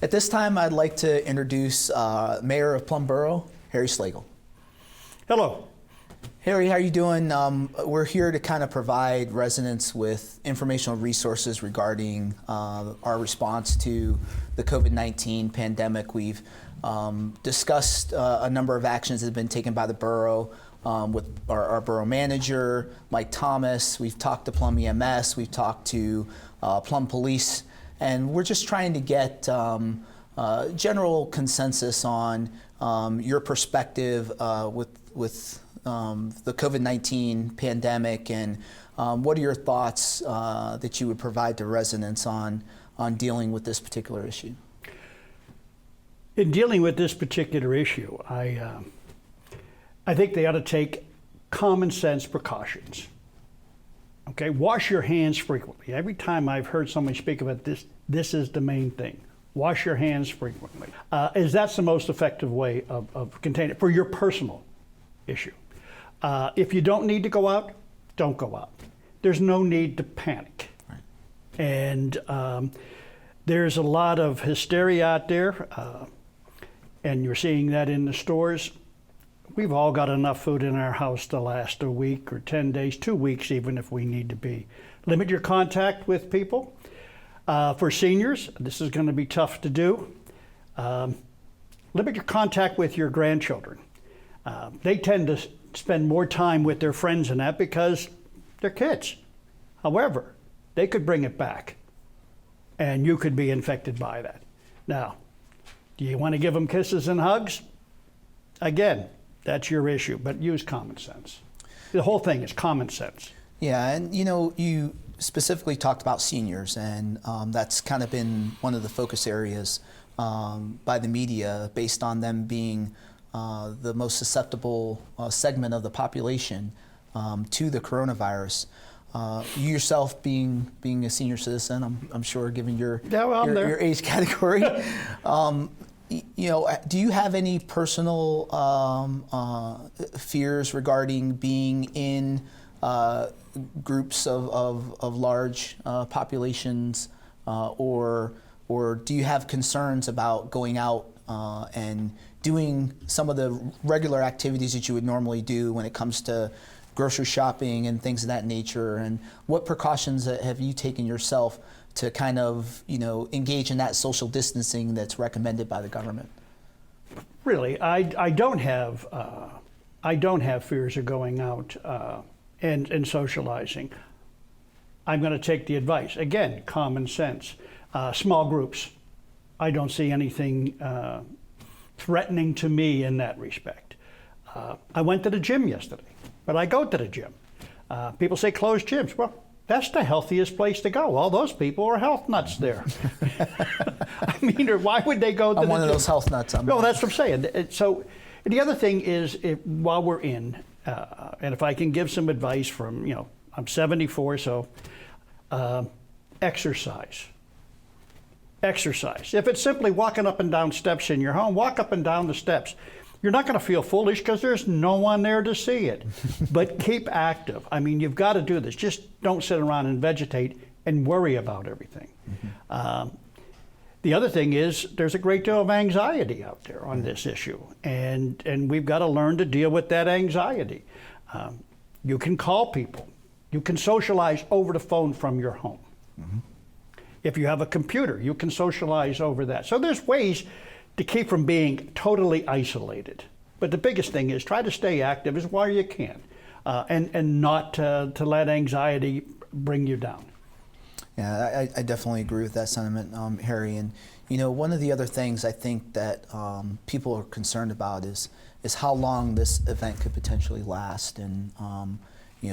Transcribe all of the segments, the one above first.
At this time, I'd like to introduce Mayor of Plum Boro, Harry Slagle. Hello. Harry, how are you doing? We're here to kind of provide residents with informational resources regarding our response to the COVID-19 pandemic. We've discussed a number of actions that have been taken by the borough with our borough manager, Mike Thomas. We've talked to Plum EMS, we've talked to Plum Police, and we're just trying to get general consensus on your perspective with the COVID-19 pandemic, and what are your thoughts that you would provide to residents on dealing with this particular issue? In dealing with this particular issue, I think they ought to take common sense precautions. Okay, wash your hands frequently. Every time I've heard somebody speak about this, this is the main thing. Wash your hands frequently. That's the most effective way of containing it for your personal issue. If you don't need to go out, don't go out. There's no need to panic. Right. And there's a lot of hysteria out there, and you're seeing that in the stores. We've all got enough food in our house to last a week or 10 days, 2 weeks even if we need to be. Limit your contact with people. For seniors, this is going to be tough to do. Limit your contact with your grandchildren. They tend to spend more time with their friends and that because they're kids. However, they could bring it back and you could be infected by that. Now, do you want to give them kisses and hugs? Again, that's your issue, but use common sense. The whole thing is common sense. Yeah, and you specifically talked about seniors, and that's kind of been one of the focus areas by the media based on them being the most susceptible segment of the population to the coronavirus. You yourself being a senior citizen, I'm sure, given your age category, do you have any personal fears regarding being in groups of large populations, or do you have concerns about going out and doing some of the regular activities that you would normally do when it comes to grocery shopping and things of that nature? And what precautions have you taken yourself to kind of engage in that social distancing that's recommended by the government? Really, I don't have fears of going out and socializing. I'm going to take the advice. Again, common sense. Small groups. I don't see anything threatening to me in that respect. I went to the gym yesterday, but I go to the gym. People say closed gyms. Well, that's the healthiest place to go. All those people are health nuts there. I mean, why would they go to the gym? I'm one of those health nuts. No, that's what I'm saying. So the other thing is, while we're in, and if I can give some advice from, I'm 74, so exercise. Exercise. If it's simply walking up and down steps in your home, walk up and down the steps. You're not going to feel foolish because there's no one there to see it. But keep active. I mean, you've got to do this. Just don't sit around and vegetate and worry about everything. Mm-hmm. The other thing is there's a great deal of anxiety out there on this issue, and we've got to learn to deal with that anxiety. You can call people. You can socialize over the phone from your home. Mm-hmm. If you have a computer, you can socialize over that. So there's ways to keep from being totally isolated. But the biggest thing is try to stay active as while you can, and not to let anxiety bring you down. Yeah, I definitely agree with that sentiment, Harry. And one of the other things I think that people are concerned about is how long this event could potentially last. And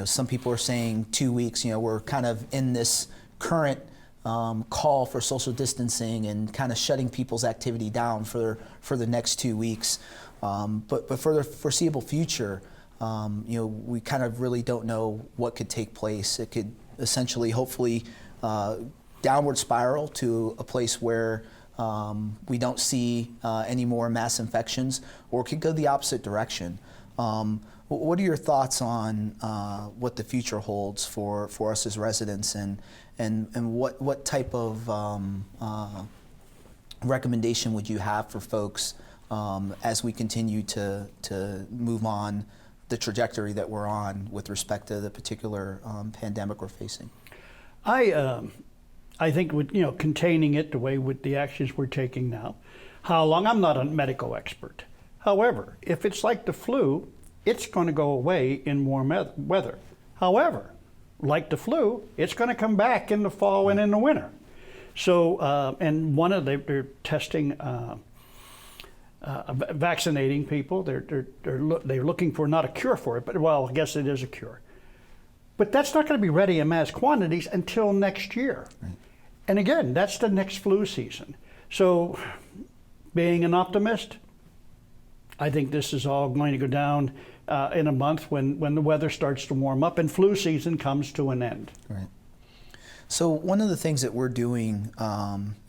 some people are saying 2 weeks. We're kind of in this current call for social distancing and kind of shutting people's activity down for the next 2 weeks. But for the foreseeable future, we kind of really don't know what could take place. It could essentially, hopefully, downward spiral to a place where we don't see any more mass infections, or it could go the opposite direction. What are your thoughts on what the future holds for us as residents, and what type of recommendation would you have for folks as we continue to move on the trajectory that we're on with respect to the particular pandemic we're facing? I think with containing it the way with the actions we're taking now. How long? I'm not a medical expert. However, if it's like the flu, it's going to go away in warm weather. However, like the flu, it's going to come back in the fall and in the winter. So, and they're testing, vaccinating people. They're looking for not a cure for it, but well, I guess it is a cure. But that's not going to be ready in mass quantities until next year. Right. And again, that's the next flu season. So, being an optimist, I think this is all going to go down in a month when the weather starts to warm up and flu season comes to an end. Right. So one of the things that we're doing,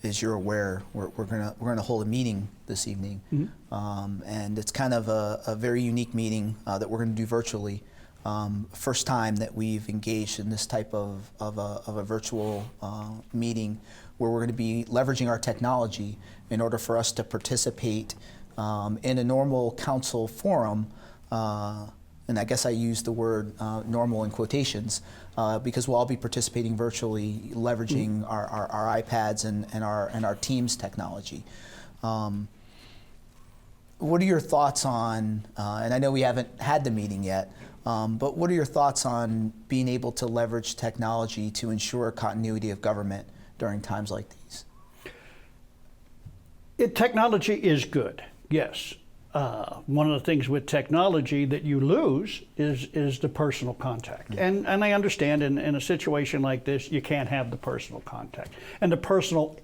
as you're aware, we're gonna hold a meeting this evening, mm-hmm. And it's kind of a very unique meeting that we're gonna do virtually. First time that we've engaged in this type of a virtual meeting, where we're going to be leveraging our technology in order for us to participate in a normal council forum. And I guess I use the word normal in quotations, because we'll all be participating virtually, leveraging our iPads and our Teams technology. What are your thoughts on, and I know we haven't had the meeting yet, but what are your thoughts on being able to leverage technology to ensure continuity of government during times like these? Technology is good, yes. One of the things with technology that you lose is the personal contact. Mm-hmm. And I understand in a situation like this, you can't have the personal contact. And the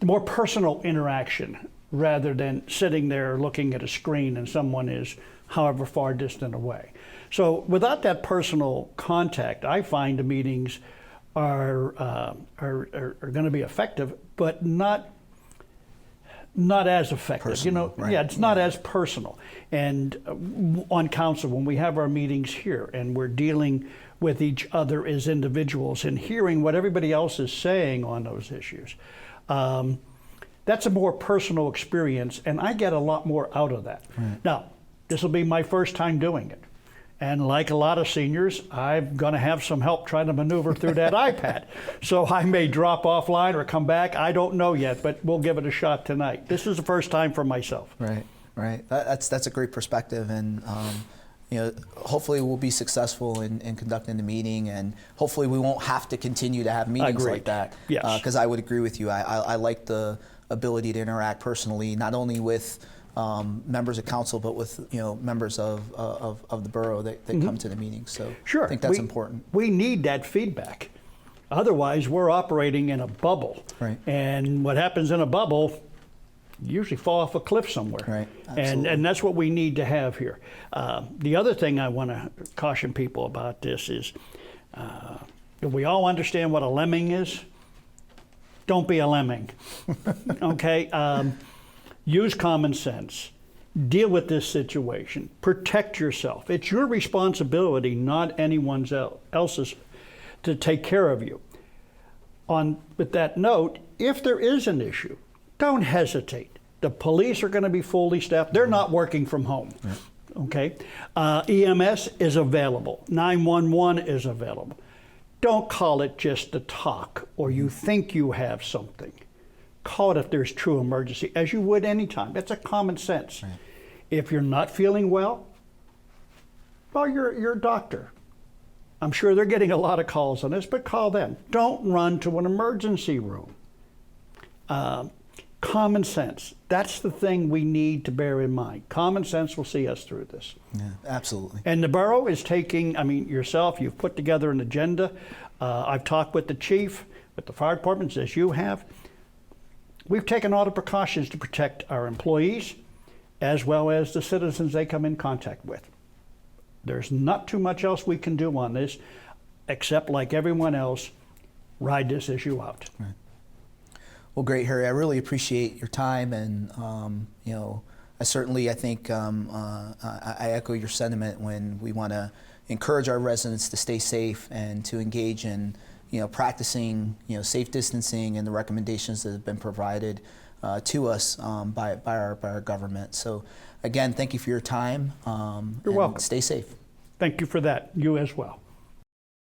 more personal interaction, rather than sitting there looking at a screen and someone is however far distant away. So without that personal contact, I find the meetings are going to be effective, but not as effective. Personal, right. Yeah, it's not as personal. And on council, when we have our meetings here and we're dealing with each other as individuals and hearing what everybody else is saying on those issues, that's a more personal experience, and I get a lot more out of that. Right. Now, this will be my first time doing it. And like a lot of seniors, I'm going to have some help trying to maneuver through that iPad. So I may drop offline or come back. I don't know yet, but we'll give it a shot tonight. This is the first time for myself. Right, right. That's a great perspective, and hopefully we'll be successful in conducting the meeting, and hopefully we won't have to continue to have meetings like that. Yes. Because I would agree with you. I like the ability to interact personally, not only with members of council, but with members of the borough that mm-hmm. come to the meetings. So sure. I think that's important. We need that feedback. Otherwise, we're operating in a bubble. Right. And what happens in a bubble, you usually fall off a cliff somewhere. Right. Absolutely. And that's what we need to have here. The other thing I want to caution people about this is, we all understand what a lemming is. Don't be a lemming. Okay. Use common sense. Deal with this situation. Protect yourself. It's your responsibility, not anyone else's, to take care of you. With that note, if there is an issue, don't hesitate. The police are going to be fully staffed. They're not working from home. Yeah. Okay? EMS is available. 911 is available. Don't call it just a talk or you think you have something. Call it if there's true emergency, as you would anytime. That's a common sense. Right. If you're not feeling well, you're a doctor. I'm sure they're getting a lot of calls on this, but call them. Don't run to an emergency room. Common sense. That's the thing we need to bear in mind. Common sense will see us through this. Yeah, absolutely. And the borough is taking, yourself, you've put together an agenda. I've talked with the chief, with the fire departments, as you have. We've taken all the precautions to protect our employees as well as the citizens they come in contact with. There's not too much else we can do on this, except like everyone else, ride this issue out. Right. Well, great, Harry. I really appreciate your time, and I think I echo your sentiment when we want to encourage our residents to stay safe and to engage in practicing safe distancing and the recommendations that have been provided. to us by our government. So again, thank you for your time. You're welcome. Stay safe. Thank you for that. You as well.